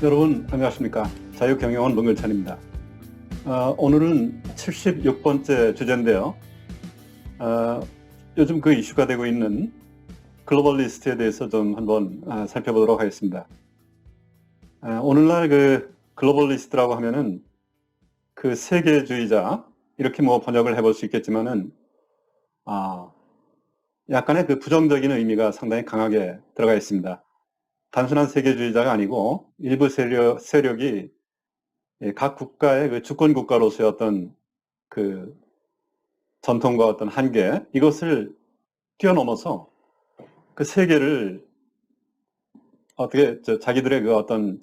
여러분 안녕하십니까. 자유경영원 문근찬입니다. 오늘은 76번째 주제인데요. 요즘 그 이슈가 되고 있는 글로벌리스트에 대해서 좀 한번 살펴보도록 하겠습니다. 오늘날 그 글로벌리스트라고 하면은 그 세계주의자 이렇게 뭐 번역을 해볼 수 있겠지만은 약간의 그 부정적인 의미가 상당히 강하게 들어가 있습니다. 단순한 세계주의자가 아니고 일부 세력이 각 국가의 그 주권 국가로서의 어떤 그 전통과 어떤 한계, 이것을 뛰어넘어서 그 세계를 어떻게 자기들의 그 어떤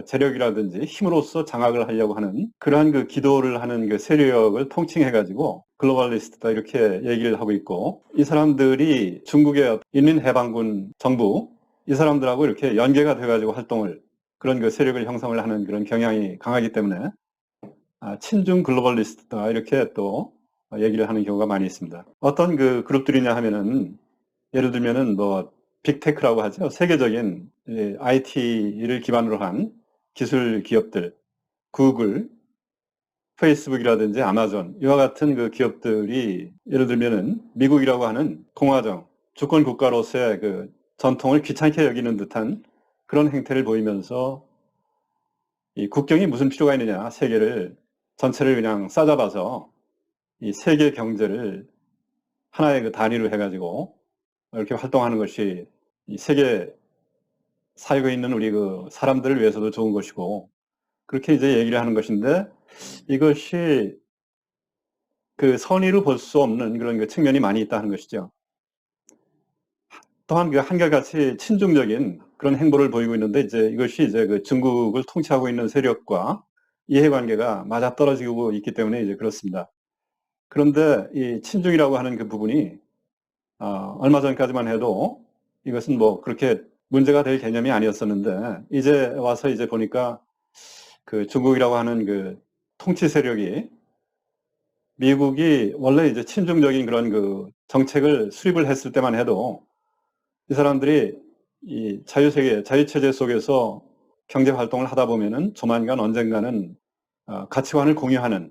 재력이라든지 힘으로써 장악을 하려고 하는 그러한 그 기도를 하는 그 세력을 통칭해가지고 글로벌리스트다 이렇게 얘기를 하고 있고, 이 사람들이 중국의 인민해방군 정부 이 사람들하고 이렇게 연계가 돼가지고 활동을, 그런 그 세력을 형성을 하는 그런 경향이 강하기 때문에 친중 글로벌리스트다 이렇게 또 얘기를 하는 경우가 많이 있습니다. 어떤 그 그룹들이냐 하면은, 예를 들면은 뭐 빅테크라고 하죠. 세계적인 IT를 기반으로 한 기술 기업들, 구글, 페이스북이라든지 아마존, 이와 같은 그 기업들이 예를 들면은 미국이라고 하는 공화정, 주권 국가로서의 그 전통을 귀찮게 여기는 듯한 그런 행태를 보이면서, 이 국경이 무슨 필요가 있느냐, 세계를 전체를 그냥 싸잡아서 이 세계 경제를 하나의 그 단위로 해가지고 이렇게 활동하는 것이 이 세계 살고 있는 우리 그 사람들을 위해서도 좋은 것이고, 그렇게 이제 얘기를 하는 것인데, 이것이 그 선의로 볼 수 없는 그런 그 측면이 많이 있다는 것이죠. 또한 그 한결같이 친중적인 그런 행보를 보이고 있는데, 이제 이것이 이제 그 중국을 통치하고 있는 세력과 이해관계가 맞아떨어지고 있기 때문에 이제 그렇습니다. 그런데 이 친중이라고 하는 그 부분이 얼마 전까지만 해도 이것은 뭐 그렇게 문제가 될 개념이 아니었었는데, 이제 와서 이제 보니까 그 중국이라고 하는 그 통치 세력이, 미국이 원래 이제 친중적인 그런 그 정책을 수립을 했을 때만 해도 이 사람들이 이 자유세계, 자유체제 속에서 경제 활동을 하다 보면은 조만간 언젠가는 가치관을 공유하는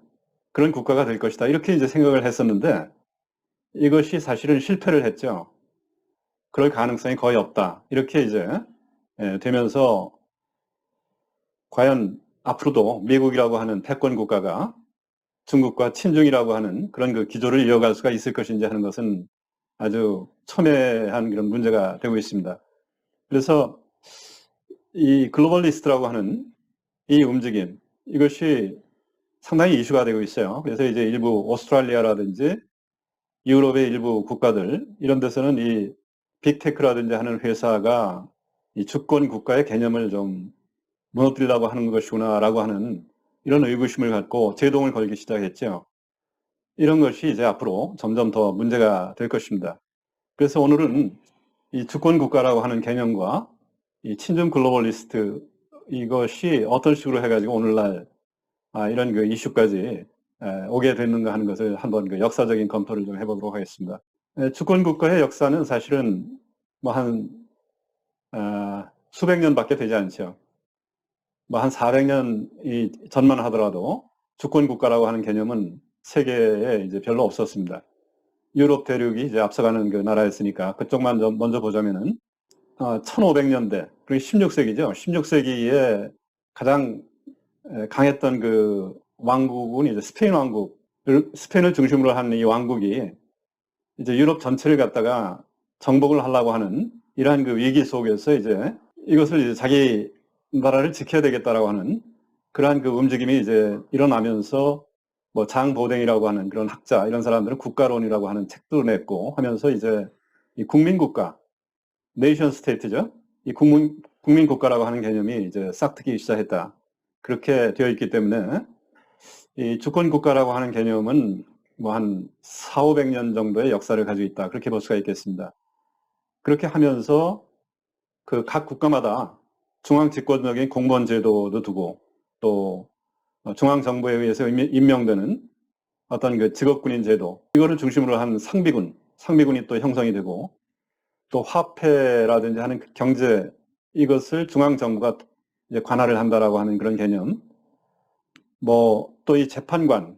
그런 국가가 될 것이다, 이렇게 이제 생각을 했었는데, 이것이 사실은 실패를 했죠. 그럴 가능성이 거의 없다, 이렇게 이제 되면서, 과연 앞으로도 미국이라고 하는 패권 국가가 중국과 친중이라고 하는 그런 그 기조를 이어갈 수가 있을 것인지 하는 것은 아주 첨예한 그런 문제가 되고 있습니다. 그래서 이 글로벌리스트라고 하는 이 움직임, 이것이 상당히 이슈가 되고 있어요. 그래서 이제 일부 오스트랄리아라든지 유럽의 일부 국가들, 이런 데서는 이 빅테크라든지 하는 회사가 이 주권 국가의 개념을 좀 무너뜨리려고 하는 것이구나라고 하는 이런 의구심을 갖고 제동을 걸기 시작했죠. 이런 것이 이제 앞으로 점점 더 문제가 될 것입니다. 그래서 오늘은 이 주권 국가라고 하는 개념과 이 친중 글로벌리스트, 이것이 어떤 식으로 해가지고 오늘날 이런 그 이슈까지 오게 됐는가 하는 것을 한번 그 역사적인 검토를 좀 해보도록 하겠습니다. 주권 국가의 역사는 사실은 뭐 한 수백 년밖에 되지 않죠. 뭐 한 400년이 전만 하더라도 주권 국가라고 하는 개념은 세계에 이제 별로 없었습니다. 유럽 대륙이 이제 앞서가는 그 나라였으니까 그쪽만 좀 먼저 보자면은 1500년대, 그리고 16세기죠. 16세기에 가장 강했던 그 왕국은 이제 스페인 왕국, 스페인을 중심으로 하는 이 왕국이 이제 유럽 전체를 갖다가 정복을 하려고 하는 이러한 그 위기 속에서 이제 이것을 이제 자기 나라를 지켜야 되겠다라고 하는 그러한 그 움직임이 이제 일어나면서, 뭐 장보댕이라고 하는 그런 학자, 이런 사람들은 국가론이라고 하는 책도 냈고 하면서 이제 이 국민국가, 네이션 스테이트죠. 이 국민국가라고 하는 개념이 이제 싹트기 시작했다, 그렇게 되어 있기 때문에 이 주권국가라고 하는 개념은 뭐 한 400~500년 정도의 역사를 가지고 있다, 그렇게 볼 수가 있겠습니다. 그렇게 하면서 그 각 국가마다 중앙 집권적인 공무원 제도도 두고, 또 중앙정부에 의해서 임명되는 어떤 그 직업군인 제도, 이거를 중심으로 한 상비군이 또 형성이 되고, 또 화폐라든지 하는 경제, 이것을 중앙정부가 이제 관할을 한다라고 하는 그런 개념. 뭐 또 이 재판관,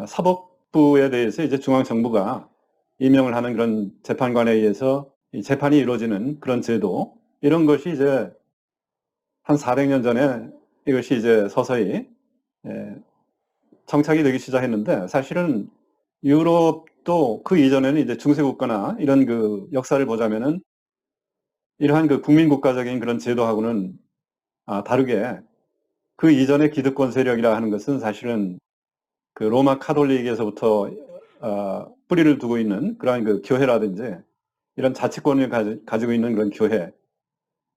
사법부에 대해서 이제 중앙정부가 임명을 하는 그런 재판관에 의해서 이 재판이 이루어지는 그런 제도, 이런 것이 이제 한 400년 전에 이것이 이제 서서히 정착이 되기 시작했는데, 사실은 유럽도 그 이전에는 이제 중세국가나 이런 그 역사를 보자면은 이러한 그 국민국가적인 그런 제도하고는 다르게 그 이전의 기득권 세력이라 하는 것은 사실은 그 로마 카톨릭에서부터 뿌리를 두고 있는 그러한 그 교회라든지 이런 자치권을 가지고 있는 그런 교회,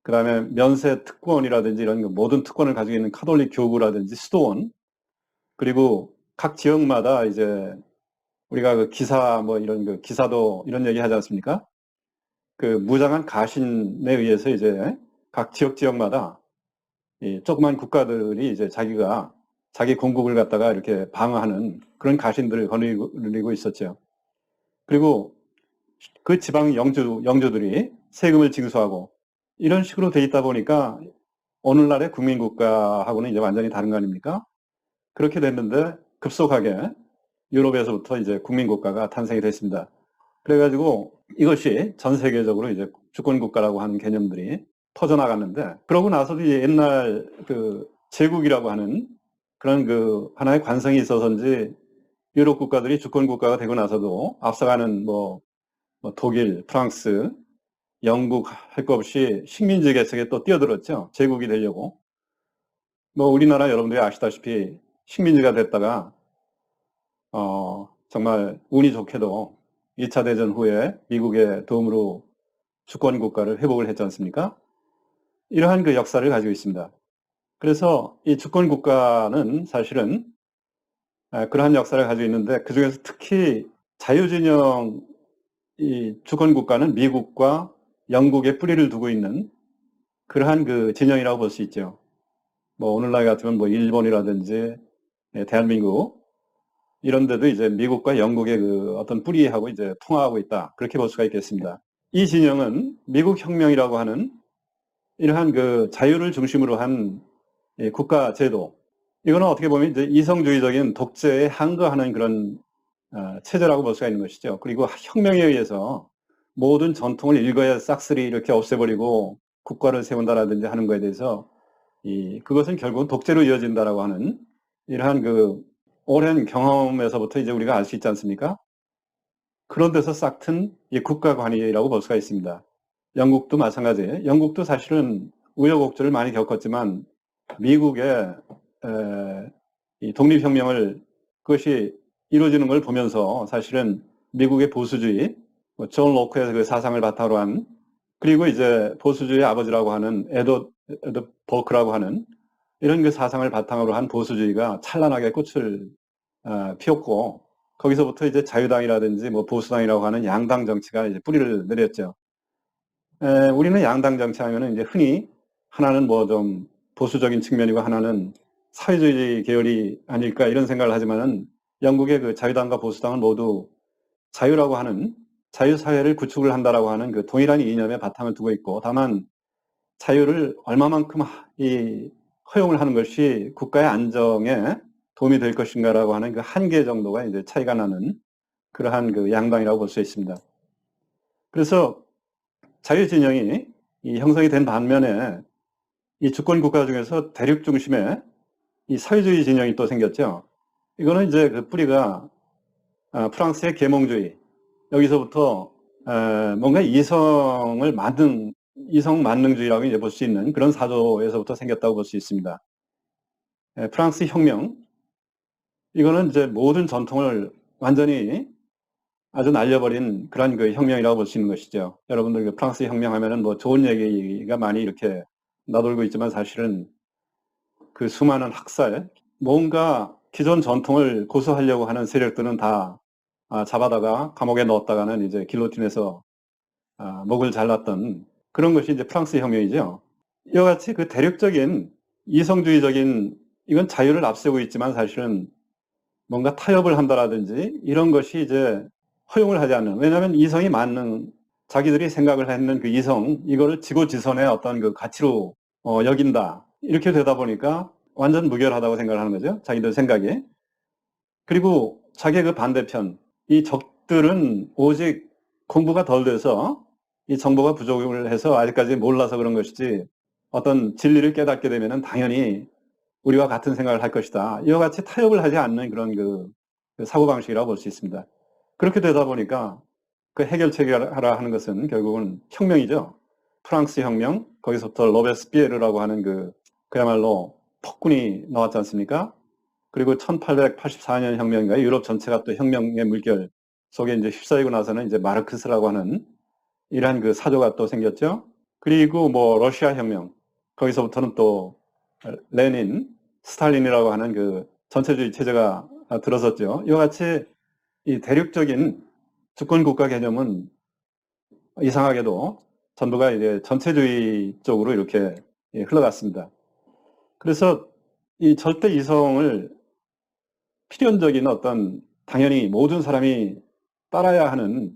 그 다음에 면세 특권이라든지 이런 모든 특권을 가지고 있는 카톨릭 교구라든지 수도원, 그리고 각 지역마다 이제 우리가 그 기사 뭐 이런 그 기사도 이런 얘기 하지 않습니까? 그 무장한 가신에 의해서 이제 각 지역마다 이 조그만 국가들이 이제 자기가 자기 공국을 갖다가 이렇게 방어하는 그런 가신들을 거느리고 있었죠. 그리고 그 지방 영주들이 세금을 징수하고 이런 식으로 돼 있다 보니까 오늘날의 국민국가하고는 이제 완전히 다른 거 아닙니까? 그렇게 됐는데 급속하게 유럽에서부터 이제 국민국가가 탄생이 됐습니다. 그래가지고 이것이 전 세계적으로 이제 주권국가라고 하는 개념들이 퍼져나갔는데, 그러고 나서도 옛날 그 제국이라고 하는 그런 그 하나의 관성이 있어서인지 유럽 국가들이 주권국가가 되고 나서도 앞서가는 뭐 독일, 프랑스, 영국 할 것 없이 식민지 개척에 또 뛰어들었죠. 제국이 되려고. 뭐 우리나라 여러분들이 아시다시피 식민지가 됐다가 정말 운이 좋게도 2차 대전 후에 미국의 도움으로 주권국가를 회복을 했지 않습니까? 이러한 그 역사를 가지고 있습니다. 그래서 이 주권국가는 사실은 그러한 역사를 가지고 있는데, 그 중에서 특히 자유진영 이 주권국가는 미국과 영국에 뿌리를 두고 있는 그러한 그 진영이라고 볼 수 있죠. 뭐 오늘날 같으면 뭐 일본이라든지 대한민국 이런 데도 이제 미국과 영국의 그 어떤 뿌리하고 이제 통하고 있다, 그렇게 볼 수가 있겠습니다. 이 진영은 미국 혁명이라고 하는 이러한 그 자유를 중심으로 한 국가 제도, 이거는 어떻게 보면 이제 이성주의적인 독재에 항거하는 그런 체제라고 볼 수가 있는 것이죠. 그리고 혁명에 의해서 모든 전통을 일거에 싹쓸이 이렇게 없애버리고 국가를 세운다라든지 하는 것에 대해서 그것은 결국은 독재로 이어진다라고 하는 이러한 그 오랜 경험에서부터 이제 우리가 알 수 있지 않습니까? 그런 데서 싹튼 이 국가관이라고 볼 수가 있습니다. 영국도 마찬가지예요. 영국도 사실은 우여곡절을 많이 겪었지만 미국의 이 독립혁명을 그것이 이루어지는 걸 보면서 사실은 미국의 보수주의, 존 로크의 그 사상을 바탕으로 한, 그리고 이제 보수주의의 아버지라고 하는 에드워드 버크라고 하는 이런 그 사상을 바탕으로 한 보수주의가 찬란하게 꽃을 피웠고, 거기서부터 이제 자유당이라든지 뭐 보수당이라고 하는 양당 정치가 이제 뿌리를 내렸죠. 우리는 양당 정치 하면은 이제 흔히 하나는 뭐 좀 보수적인 측면이고 하나는 사회주의 계열이 아닐까 이런 생각을 하지만은, 영국의 그 자유당과 보수당은 모두 자유라고 하는 자유사회를 구축을 한다라고 하는 그 동일한 이념에 바탕을 두고 있고, 다만 자유를 얼마만큼 허용을 하는 것이 국가의 안정에 도움이 될 것인가라고 하는 그 한계 정도가 이제 차이가 나는 그러한 그 양당이라고 볼 수 있습니다. 그래서 자유진영이 형성이 된 반면에 이 주권국가 중에서 대륙 중심의 이 사회주의 진영이 또 생겼죠. 이거는 이제 그 뿌리가 프랑스의 계몽주의, 여기서부터 뭔가 이성 만능주의라고 이제 볼 수 있는 그런 사조에서부터 생겼다고 볼 수 있습니다. 프랑스 혁명, 이거는 이제 모든 전통을 완전히 아주 날려버린 그런 그 혁명이라고 볼 수 있는 것이죠. 여러분들 그 프랑스 혁명 하면은 뭐 좋은 얘기가 많이 이렇게 나돌고 있지만, 사실은 그 수많은 학살, 뭔가 기존 전통을 고수하려고 하는 세력들은 다 잡아다가 감옥에 넣었다가는 이제 길로틴에서 목을 잘랐던 그런 것이 이제 프랑스 혁명이죠. 이와 같이 그 대륙적인 이성주의적인, 이건 자유를 앞세우고 있지만 사실은 뭔가 타협을 한다라든지 이런 것이 이제 허용을 하지 않는, 왜냐하면 이성이 자기들이 생각을 했는 그 이성, 이거를 지고지선의 어떤 그 가치로 여긴다. 이렇게 되다 보니까 완전 무결하다고 생각을 하는 거죠. 자기들 생각이. 그리고 자기의 그 반대편, 이 적들은 오직 공부가 덜 돼서 이 정보가 부족을 해서 아직까지 몰라서 그런 것이지 어떤 진리를 깨닫게 되면은 당연히 우리와 같은 생각을 할 것이다. 이와 같이 타협을 하지 않는 그런 그 사고방식이라고 볼 수 있습니다. 그렇게 되다 보니까 그 해결책이라 하는 것은 결국은 혁명이죠. 프랑스 혁명, 거기서부터 로베스피에르라고 하는 그야말로 폭군이 나왔지 않습니까? 그리고 1884년 혁명인가 유럽 전체가 또 혁명의 물결 속에 이제 휩싸이고 나서는 이제 마르크스라고 하는 이러한 그 사조가 또 생겼죠. 그리고 뭐 러시아 혁명, 거기서부터는 또 레닌, 스탈린이라고 하는 그 전체주의 체제가 들어섰죠. 이와 같이 이 대륙적인 주권 국가 개념은 이상하게도 전부가 이제 전체주의 쪽으로 이렇게 흘러갔습니다. 그래서 이 절대 이성을 필연적인 어떤 당연히 모든 사람이 따라야 하는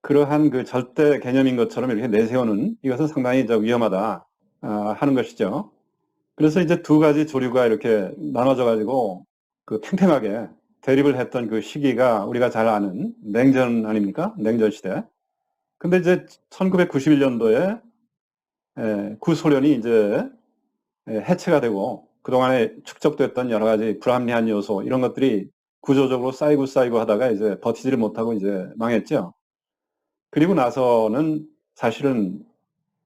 그러한 그 절대 개념인 것처럼 이렇게 내세우는 이것은 상당히 위험하다 하는 것이죠. 그래서 이제 두 가지 조류가 이렇게 나눠져 가지고 그 팽팽하게 대립을 했던 그 시기가 우리가 잘 아는 냉전 아닙니까? 냉전 시대. 근데 이제 1991년도에 구소련이 이제 해체가 되고 그동안에 축적됐던 여러 가지 불합리한 요소 이런 것들이 구조적으로 쌓이고 하다가 이제 버티지를 못하고 이제 망했죠. 그리고 나서는 사실은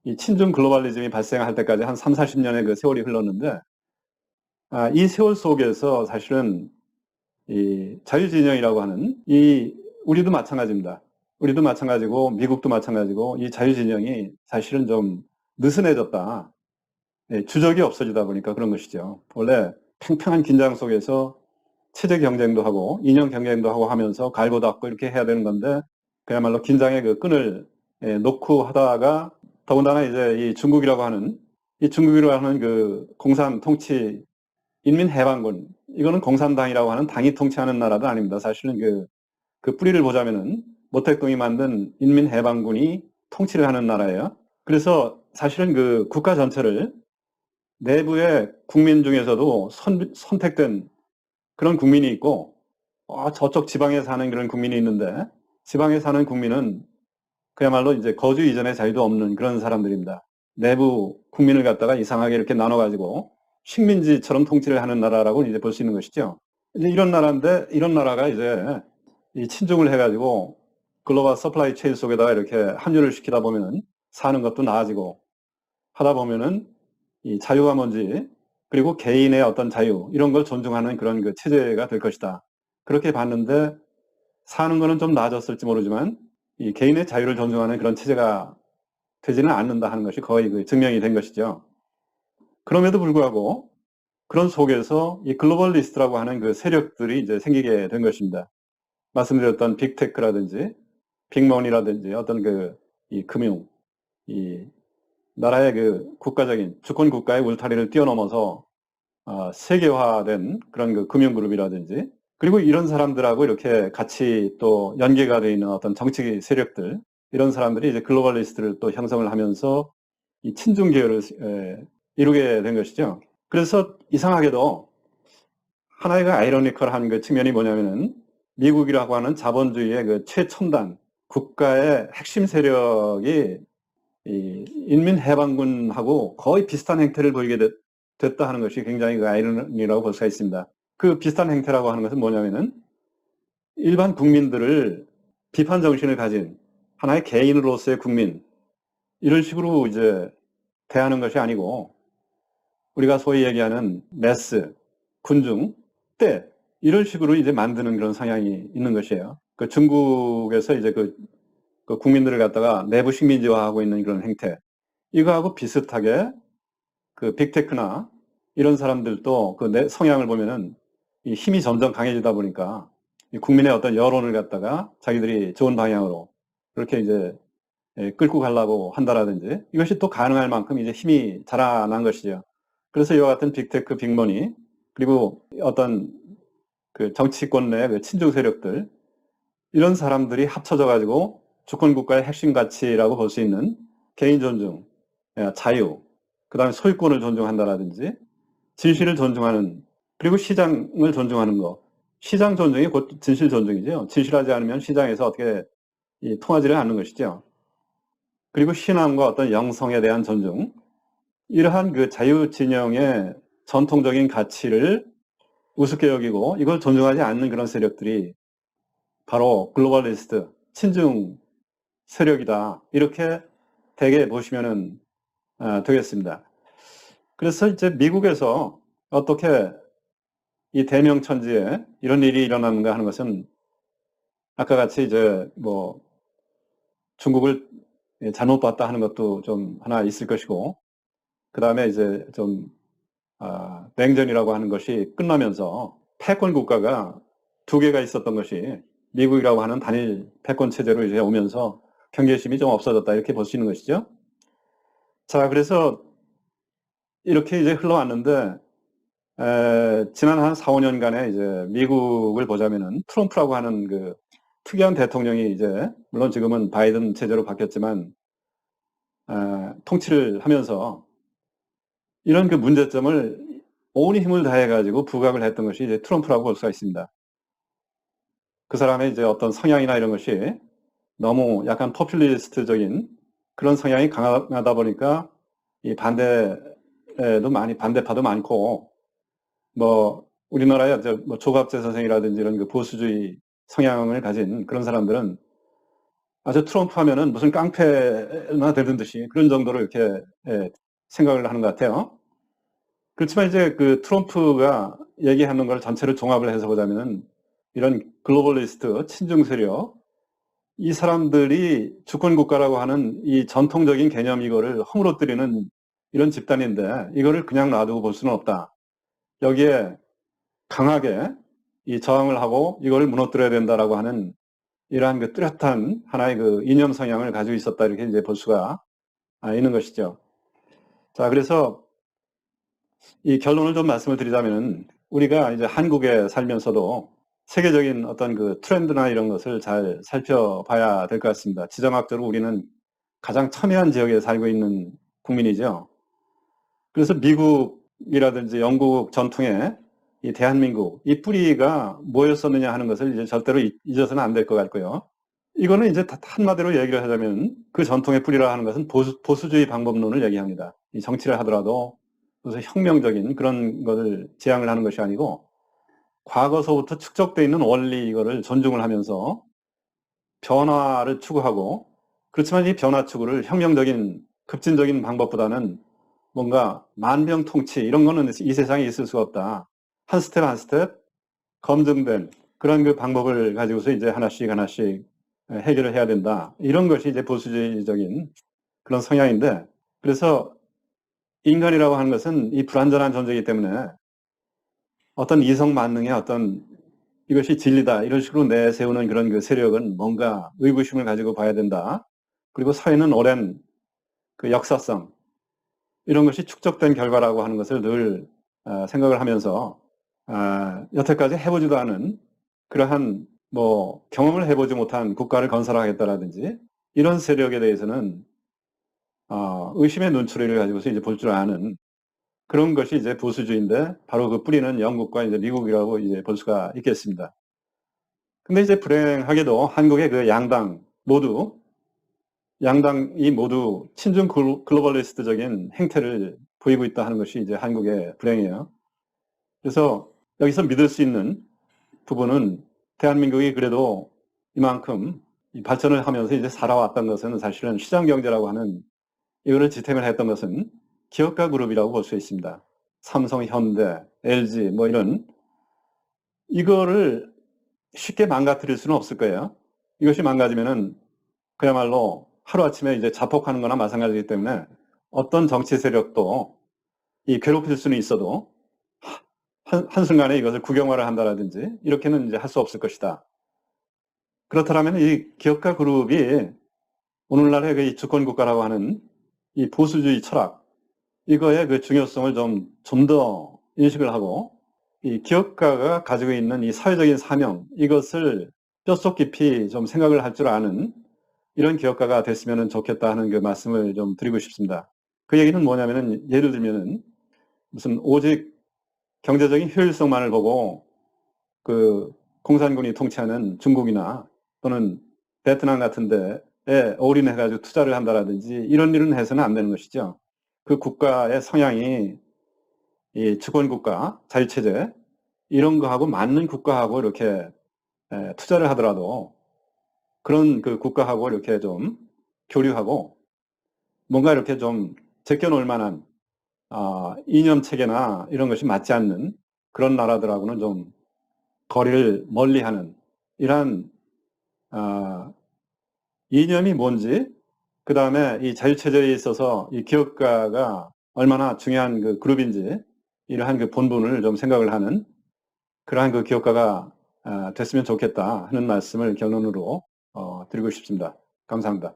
이 친중 글로벌리즘이 발생할 때까지 한 3, 40년의 그 세월이 흘렀는데 이 세월 속에서 사실은 이 자유진영이라고 하는 우리도 마찬가지입니다. 우리도 마찬가지고 미국도 마찬가지고 이 자유진영이 사실은 좀 느슨해졌다. 주적이 없어지다 보니까 그런 것이죠. 원래 팽팽한 긴장 속에서 체제 경쟁도 하고 이념 경쟁도 하고 하면서 갈고 닦고 이렇게 해야 되는 건데 그야말로 긴장의 그 끈을 놓고 하다가 더군다나 이제 이 중국이라고 하는 그 공산 통치 인민해방군 이거는 공산당이라고 하는 당이 통치하는 나라도 아닙니다. 사실은 그 뿌리를 보자면은 모택동이 만든 인민해방군이 통치를 하는 나라예요. 그래서 사실은 그 국가 전체를 내부의 국민 중에서도 선택된 그런 국민이 있고 저쪽 지방에 사는 그런 국민이 있는데 지방에 사는 국민은 그야말로 이제 거주 이전의 자유도 없는 그런 사람들입니다. 내부 국민을 갖다가 이상하게 이렇게 나눠가지고 식민지처럼 통치를 하는 나라라고 이제 볼 수 있는 것이죠. 이제 이런 나라인데 이런 나라가 이제 이 친중을 해가지고 글로벌 서플라이 체인 속에다가 이렇게 합류를 시키다 보면은 사는 것도 나아지고 하다 보면은 이 자유가 뭔지 그리고 개인의 어떤 자유 이런 걸 존중하는 그런 그 체제가 될 것이다. 그렇게 봤는데 사는 거는 좀 나아졌을지 모르지만 이 개인의 자유를 존중하는 그런 체제가 되지는 않는다 하는 것이 거의 그 증명이 된 것이죠. 그럼에도 불구하고 그런 속에서 이 글로벌리스트라고 하는 그 세력들이 이제 생기게 된 것입니다. 말씀드렸던 빅테크라든지 빅머니라든지 어떤 이 금융, 이 나라의 그 국가적인 주권 국가의 울타리를 뛰어넘어서 세계화된 그런 그 금융그룹이라든지 그리고 이런 사람들하고 이렇게 같이 또 연계가 되어 있는 어떤 정치 세력들 이런 사람들이 이제 글로벌리스트를 또 형성을 하면서 이 친중 계열을 이루게 된 것이죠. 그래서 이상하게도 하나의 그 아이러니컬한 그 측면이 뭐냐면은 미국이라고 하는 자본주의의 그 최첨단 국가의 핵심 세력이 이 인민해방군하고 거의 비슷한 행태를 보이게 됐다 하는 것이 굉장히 그 아이러니라고 볼 수가 있습니다. 그 비슷한 행태라고 하는 것은 뭐냐면은 일반 국민들을 비판 정신을 가진 하나의 개인으로서의 국민 이런 식으로 이제 대하는 것이 아니고 우리가 소위 얘기하는 매스, 군중, 때 이런 식으로 이제 만드는 그런 성향이 있는 것이에요. 그 중국에서 이제 그 국민들을 갖다가 내부 식민지화하고 있는 그런 행태 이거하고 비슷하게 그 빅테크나 이런 사람들도 그 성향을 보면은 이 힘이 점점 강해지다 보니까 이 국민의 어떤 여론을 갖다가 자기들이 좋은 방향으로 그렇게 이제 끌고 가려고 한다라든지 이것이 또 가능할 만큼 이제 힘이 자라난 것이죠. 그래서 이와 같은 빅테크, 빅머니 그리고 어떤 그 정치권 내 그 친중 세력들 이런 사람들이 합쳐져 가지고 주권 국가의 핵심 가치라고 볼 수 있는 개인 존중, 자유, 그 다음에 소유권을 존중한다라든지 진실을 존중하는, 그리고 시장을 존중하는 거. 시장 존중이 곧 진실 존중이죠. 진실하지 않으면 시장에서 어떻게 통하지를 않는 것이죠. 그리고 신앙과 어떤 영성에 대한 존중. 이러한 그 자유진영의 전통적인 가치를 우습게 여기고 이걸 존중하지 않는 그런 세력들이 바로 글로벌리스트, 친중 세력이다. 이렇게 대개 보시면은 되겠습니다. 그래서 이제 미국에서 어떻게 이 대명천지에 이런 일이 일어나는가 하는 것은 아까 같이 이제 뭐 중국을 잘못 봤다 하는 것도 좀 하나 있을 것이고, 그 다음에 이제 좀 냉전이라고 하는 것이 끝나면서 패권 국가가 두 개가 있었던 것이 미국이라고 하는 단일 패권 체제로 이제 오면서 경계심이 좀 없어졌다 이렇게 볼 수 있는 것이죠. 자, 그래서 이렇게 이제 흘러왔는데 지난 한 4, 5년간의 이제 미국을 보자면은 트럼프라고 하는 그 특이한 대통령이 이제 물론 지금은 바이든 체제로 바뀌었지만 통치를 하면서 이런 그 문제점을 온 힘을 다해 가지고 부각을 했던 것이 이제 트럼프라고 볼 수가 있습니다. 그 사람의 이제 어떤 성향이나 이런 것이 너무 약간 포퓰리스트적인 그런 성향이 강하다 보니까 이 반대도 많이, 반대파도 많고, 뭐 우리나라의 뭐 조갑재 선생이라든지 이런 그 보수주의 성향을 가진 그런 사람들은 아주 트럼프 하면은 무슨 깡패나 되는 듯이 그런 정도로 이렇게 생각을 하는 것 같아요. 그렇지만 이제 그 트럼프가 얘기하는 걸 전체를 종합을 해서 보자면은 이런 글로벌리스트, 친중 세력, 이 사람들이 주권국가라고 하는 이 전통적인 개념 이거를 허물어뜨리는 이런 집단인데 이거를 그냥 놔두고 볼 수는 없다. 여기에 강하게 이 저항을 하고 이걸 무너뜨려야 된다라고 하는 이러한 그 뚜렷한 하나의 그 이념 성향을 가지고 있었다 이렇게 이제 볼 수가 있는 것이죠. 자, 그래서 이 결론을 좀 말씀을 드리자면은 우리가 이제 한국에 살면서도 세계적인 어떤 그 트렌드나 이런 것을 잘 살펴봐야 될 것 같습니다. 지정학적으로 우리는 가장 첨예한 지역에 살고 있는 국민이죠. 그래서 미국이라든지 영국 전통의 이 대한민국, 이 뿌리가 뭐였었느냐 하는 것을 이제 절대로 잊어서는 안 될 것 같고요. 이거는 이제 한마디로 얘기를 하자면 그 전통의 뿌리라 하는 것은 보수주의 방법론을 얘기합니다. 이 정치를 하더라도 무슨 혁명적인 그런 것을 지향을 하는 것이 아니고 과거서부터 축적되어 있는 원리 이거를 존중을 하면서 변화를 추구하고, 그렇지만 이 변화 추구를 혁명적인 급진적인 방법보다는 뭔가 만병통치 이런 거는 이 세상에 있을 수가 없다. 한 스텝 한 스텝 검증된 그런 그 방법을 가지고서 이제 하나씩 하나씩 해결을 해야 된다. 이런 것이 이제 보수주의적인 그런 성향인데, 그래서 인간이라고 하는 것은 이 불완전한 존재이기 때문에 어떤 이성 만능의 어떤 이것이 진리다 이런 식으로 내세우는 그런 그 세력은 뭔가 의구심을 가지고 봐야 된다. 그리고 사회는 오랜 그 역사성 이런 것이 축적된 결과라고 하는 것을 늘 생각을 하면서 여태까지 해보지도 않은 그러한 뭐 경험을 해보지 못한 국가를 건설하겠다라든지 이런 세력에 대해서는 의심의 눈초리를 가지고서 이제 볼 줄 아는 그런 것이 이제 보수주의인데 바로 그 뿌리는 영국과 이제 미국이라고 이제 볼 수가 있겠습니다. 근데 이제 불행하게도 한국의 그 양당이 모두 친중 글로벌리스트적인 행태를 보이고 있다 하는 것이 이제 한국의 불행이에요. 그래서 여기서 믿을 수 있는 부분은 대한민국이 그래도 이만큼 발전을 하면서 이제 살아왔던 것은 사실은 시장 경제라고 하는 이거를 지탱을 했던 것은 기업가 그룹이라고 볼 수 있습니다. 삼성, 현대, LG 뭐 이런 이거를 쉽게 망가뜨릴 수는 없을 거예요. 이것이 망가지면은 그야말로 하루아침에 이제 자폭하는 거나 마찬가지이기 때문에 어떤 정치 세력도 이 괴롭힐 수는 있어도 한순간에 이것을 국영화를 한다라든지 이렇게는 이제 할 수 없을 것이다. 그렇다면 이 기업가 그룹이 오늘날의 그 주권국가라고 하는 이 보수주의 철학, 이거의 그 중요성을 좀 더 인식을 하고 이 기업가가 가지고 있는 이 사회적인 사명, 이것을 뼛속 깊이 좀 생각을 할 줄 아는 이런 기업가가 됐으면 좋겠다 하는 그 말씀을 좀 드리고 싶습니다. 그 얘기는 뭐냐면은, 예를 들면은 무슨 오직 경제적인 효율성만을 보고 그 공산군이 통치하는 중국이나 또는 베트남 같은 데에 올인해가지고 투자를 한다라든지 이런 일은 해서는 안 되는 것이죠. 그 국가의 성향이 이 주권국가, 자유체제 이런 거하고 맞는 국가하고 이렇게 투자를 하더라도 그런 그 국가하고 이렇게 좀 교류하고 뭔가 이렇게 좀 제껴놓을 만한 이념 체계나 이런 것이 맞지 않는 그런 나라들하고는 좀 거리를 멀리하는 이러한 이념이 뭔지, 그 다음에 이 자유체제에 있어서 이 기업가가 얼마나 중요한 그 그룹인지 이러한 그 본분을 좀 생각을 하는 그러한 그 기업가가 됐으면 좋겠다 하는 말씀을 결론으로 드리고 싶습니다. 감사합니다.